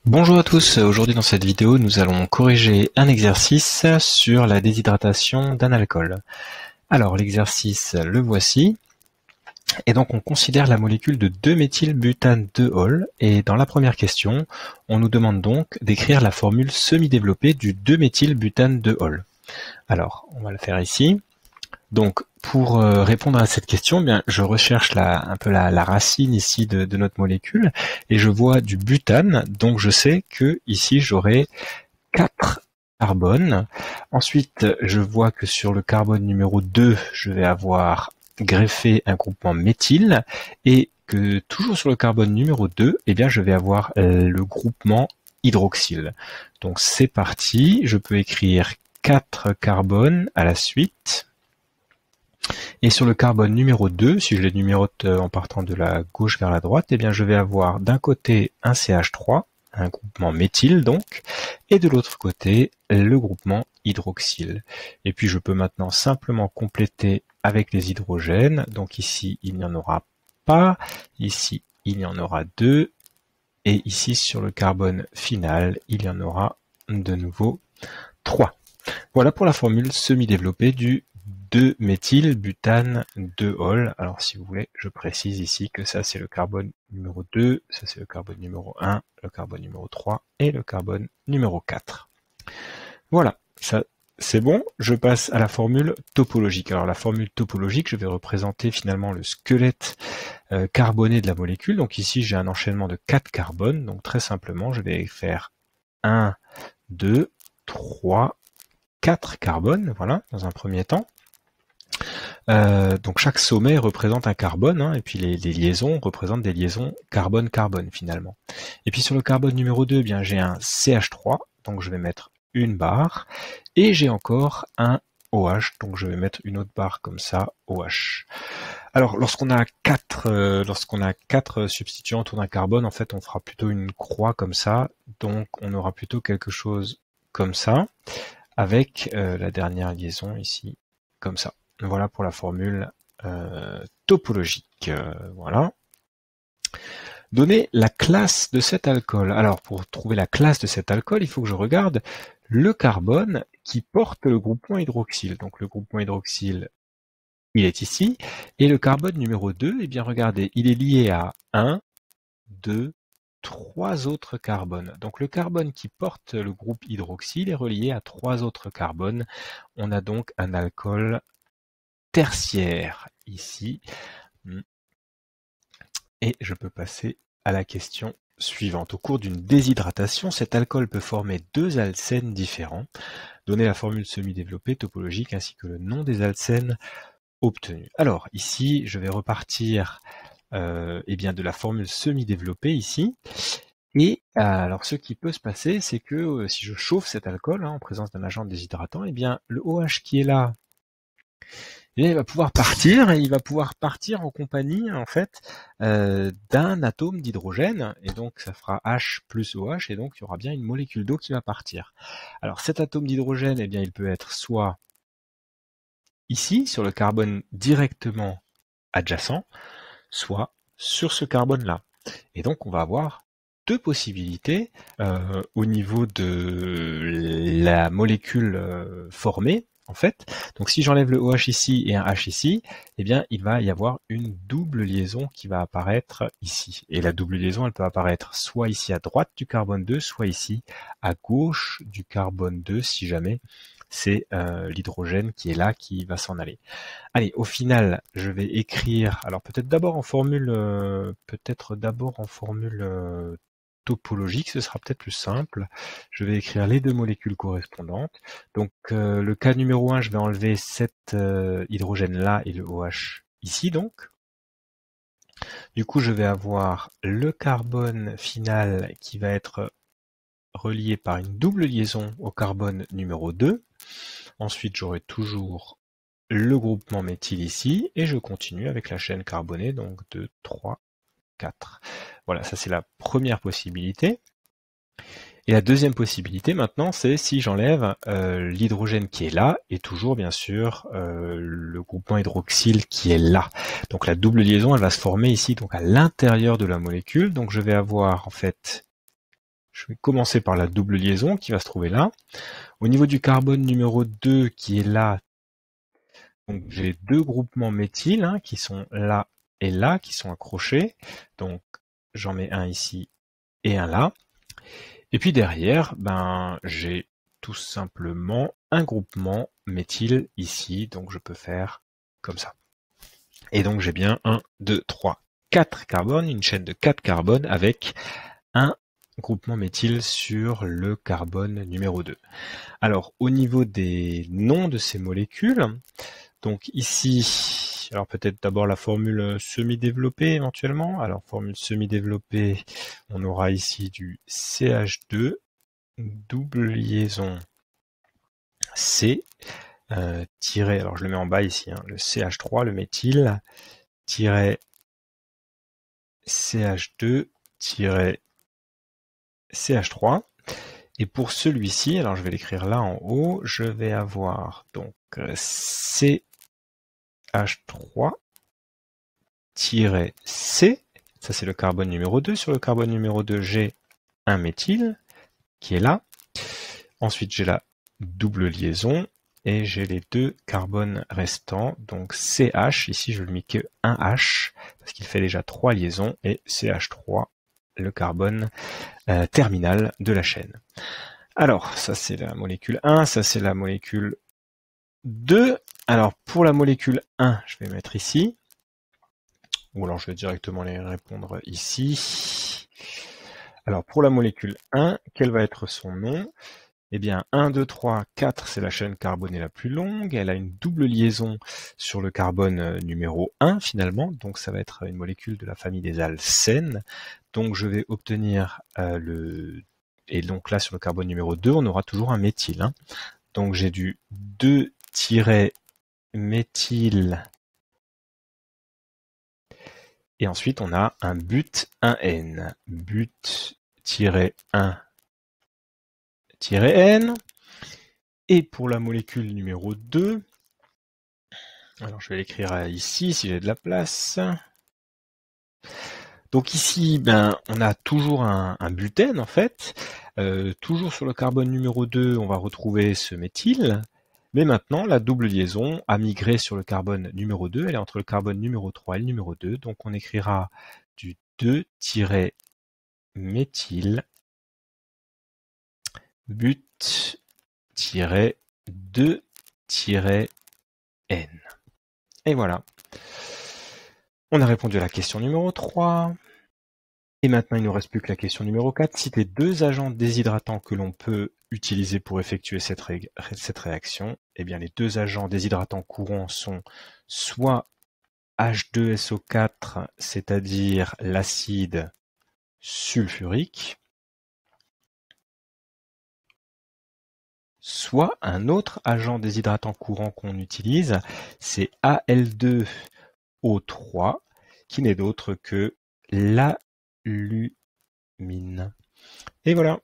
Bonjour à tous, aujourd'hui dans cette vidéo nous allons corriger un exercice sur la déshydratation d'un alcool. Alors l'exercice le voici, et donc on considère la molécule de 2-méthylbutane-2-ol, et dans la première question, on nous demande donc d'écrire la formule semi-développée du 2-méthylbutane-2-ol. Alors, on va le faire ici. Donc, pour répondre à cette question, eh bien, je recherche un peu la racine ici de notre molécule et je vois du butane, donc je sais que ici j'aurai 4 carbones. Ensuite, je vois que sur le carbone numéro 2, je vais avoir greffé un groupement méthyle et que toujours sur le carbone numéro 2, eh bien, je vais avoir le groupement hydroxyle. Donc c'est parti, je peux écrire 4 carbones à la suite. Et sur le carbone numéro 2, si je les numérote en partant de la gauche vers la droite, eh bien je vais avoir d'un côté un CH3, un groupement méthyle donc, et de l'autre côté le groupement hydroxyle. Et puis je peux maintenant simplement compléter avec les hydrogènes. Donc ici il n'y en aura pas, ici il y en aura 2, et ici sur le carbone final il y en aura de nouveau 3. Voilà pour la formule semi-développée du 2-méthylbutane-2-ol. Alors si vous voulez, je précise ici que ça c'est le carbone numéro 2, ça c'est le carbone numéro 1, le carbone numéro 3 et le carbone numéro 4. Voilà, ça c'est bon. Je passe à la formule topologique. Alors la formule topologique, je vais représenter finalement le squelette carboné de la molécule. Donc ici j'ai un enchaînement de 4 carbones. Donc très simplement, je vais faire 1, 2, 3, 4 carbones, voilà, dans un premier temps. Donc chaque sommet représente un carbone, hein, et puis les liaisons représentent des liaisons carbone-carbone finalement. Et puis sur le carbone numéro 2, eh bien j'ai un CH3, donc je vais mettre une barre, et j'ai encore un OH, donc je vais mettre une autre barre comme ça, OH. Alors lorsqu'on a quatre substituants autour d'un carbone, en fait on fera plutôt une croix comme ça, donc on aura plutôt quelque chose comme ça, avec la dernière liaison ici, comme ça. Voilà pour la formule topologique. Voilà. Donner la classe de cet alcool. Alors pour trouver la classe de cet alcool, il faut que je regarde le carbone qui porte le groupement hydroxyle. Donc le groupement hydroxyle, il est ici. Et le carbone numéro 2, eh bien regardez, il est lié à 1, 2, 3 autres carbones. Donc le carbone qui porte le groupe hydroxyle est relié à 3 autres carbones. On a donc un alcool tertiaire ici. Et je peux passer à la question suivante. Au cours d'une déshydratation, cet alcool peut former 2 alcènes différents. Donnez la formule semi-développée topologique ainsi que le nom des alcènes obtenus. Alors ici, je vais repartir bien de la formule semi-développée ici. Et alors ce qui peut se passer, c'est que si je chauffe cet alcool en présence d'un agent déshydratant, eh bien le OH qui est là, et il va pouvoir partir, et il va pouvoir partir en compagnie en fait d'un atome d'hydrogène, et donc ça fera H plus OH, et donc il y aura bien une molécule d'eau qui va partir. Alors cet atome d'hydrogène, eh bien il peut être soit ici, sur le carbone directement adjacent, soit sur ce carbone-là. Et donc on va avoir deux possibilités au niveau de la molécule formée, en fait. Donc si j'enlève le OH ici et un H ici, eh bien il va y avoir une double liaison qui va apparaître ici. Et la double liaison, elle peut apparaître soit ici à droite du carbone 2, soit ici à gauche du carbone 2, si jamais c'est l'hydrogène qui est là qui va s'en aller. Allez, au final, je vais écrire, alors peut-être d'abord en formule, topologique, ce sera peut-être plus simple. Je vais écrire les deux molécules correspondantes. Donc le cas numéro 1, je vais enlever cet hydrogène-là et le OH ici donc. Du coup, je vais avoir le carbone final qui va être relié par une double liaison au carbone numéro 2. Ensuite, j'aurai toujours le groupement méthyle ici, et je continue avec la chaîne carbonée, donc 2, 3, 4. Voilà, ça c'est la première possibilité. Et la deuxième possibilité maintenant, c'est si j'enlève l'hydrogène qui est là, et toujours bien sûr le groupement hydroxyle qui est là. Donc la double liaison, elle va se former ici, donc à l'intérieur de la molécule. Donc je vais avoir en fait Je vais commencer par la double liaison qui va se trouver là. Au niveau du carbone numéro 2 qui est là, donc j'ai deux groupements méthyl hein, qui sont là et là, qui sont accrochés. Donc j'en mets un ici et un là. Et puis derrière, ben j'ai tout simplement un groupement méthyl ici, donc je peux faire comme ça. Et donc j'ai bien 1, 2, 3, 4 carbones, une chaîne de 4 carbones avec un groupement méthyl sur le carbone numéro 2. Alors au niveau des noms de ces molécules, donc ici, alors peut-être d'abord la formule semi-développée éventuellement. Alors formule semi-développée, on aura ici du CH2, double liaison C, tiré, alors je le mets en bas ici, hein, le CH3, le méthyle, tiré CH2, tiré CH3. Et pour celui-ci, alors je vais l'écrire là en haut, je vais avoir donc CH3 C, ça c'est le carbone numéro 2. Sur le carbone numéro 2, j'ai un méthyle qui est là. Ensuite, j'ai la double liaison et j'ai les deux carbones restants. Donc CH, ici je ne mets que un H parce qu'il fait déjà 3 liaisons et CH3, le carbone terminal de la chaîne. Alors, ça c'est la molécule 1, ça c'est la molécule 2. Alors, pour la molécule 1, je vais mettre ici. Ou alors je vais directement les répondre ici. Alors, pour la molécule 1, quel va être son nom? Eh bien, 1, 2, 3, 4, c'est la chaîne carbonée la plus longue. Elle a une double liaison sur le carbone numéro 1, finalement. Donc, ça va être une molécule de la famille des alcènes. Donc, je vais obtenir Et donc là, sur le carbone numéro 2, on aura toujours un méthyle. Hein. Donc, j'ai du 2-méthyle. Et ensuite, on a un but-1N. But-1-N. Et pour la molécule numéro 2, alors je vais l'écrire ici si j'ai de la place. Donc ici, ben, on a toujours un butène en fait. Toujours sur le carbone numéro 2, on va retrouver ce méthyle. Mais maintenant, la double liaison a migré sur le carbone numéro 2. Elle est entre le carbone numéro 3 et le numéro 2. Donc on écrira du 2-méthyle but-2-N. Et voilà. On a répondu à la question numéro 3. Et maintenant, il ne nous reste plus que la question numéro 4. Citer deux agents déshydratants que l'on peut utiliser pour effectuer cette réaction. Eh bien, les deux agents déshydratants courants sont soit H2SO4, c'est-à-dire l'acide sulfurique, soit un autre agent déshydratant courant qu'on utilise, c'est Al2O3, qui n'est d'autre que l'alumine. Et voilà.